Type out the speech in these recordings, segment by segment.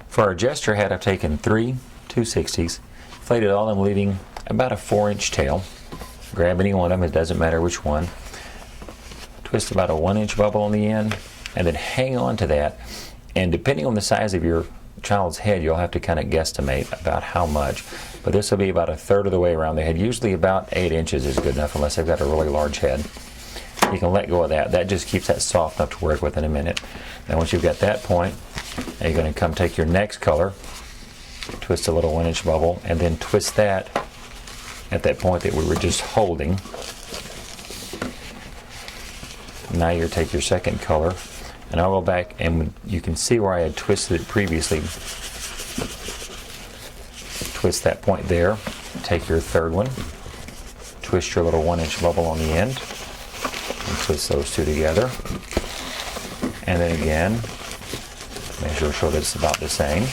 For our Jester Hat, I've taken 3 260s, inflated all of them, leaving about a 4-inch tail. Grab any one of them, it doesn't matter which one. Twist about a 1-inch bubble on the end, and then hang on to that. And depending on the size of your child's head, you'll have to kind of guesstimate about how much. But this will be about 1/3 of the way around the head. Usually about 8 inches is good enough, unless they've got a really large head. You can let go of that. That just keeps that soft enough to work with in a minute. Now once you've got that point, now you're going to come take your next color, twist a little 1-inch bubble, and then twist that at that point that we were just holding. Now you take your second color, and I'll go back, and you can see where I had twisted it previously. Twist that point there, take your third one, twist your little 1-inch bubble on the end, and twist those two together. And then again, measure sure that it's about the same.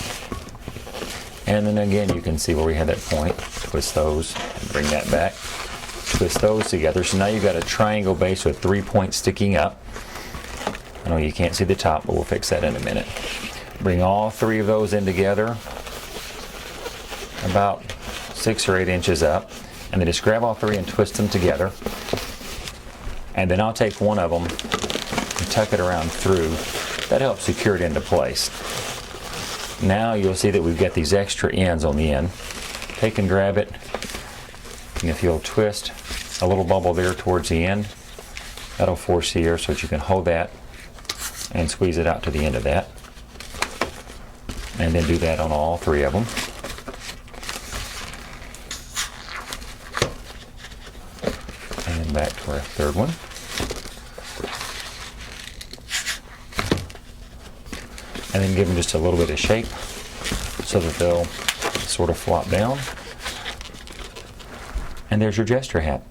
And then again, you can see where we had that point. Twist those and bring that back. Twist those together. So now you've got a triangle base with 3 points sticking up. I know you can't see the top, but we'll fix that in a minute. Bring all 3 of those in together, about 6 or 8 inches up. And then just grab all 3 and twist them together. And then I'll take one of them and tuck it around through. That helps secure it into place. Now you'll see that we've got these extra ends on the end. Take and grab it, and if you'll twist a little bubble there towards the end, that'll force the air so that you can hold that and squeeze it out to the end of that. And then do that on all 3 of them. And then back to our third one. And then give them just a little bit of shape so that they'll sort of flop down. And there's your Jester Hat.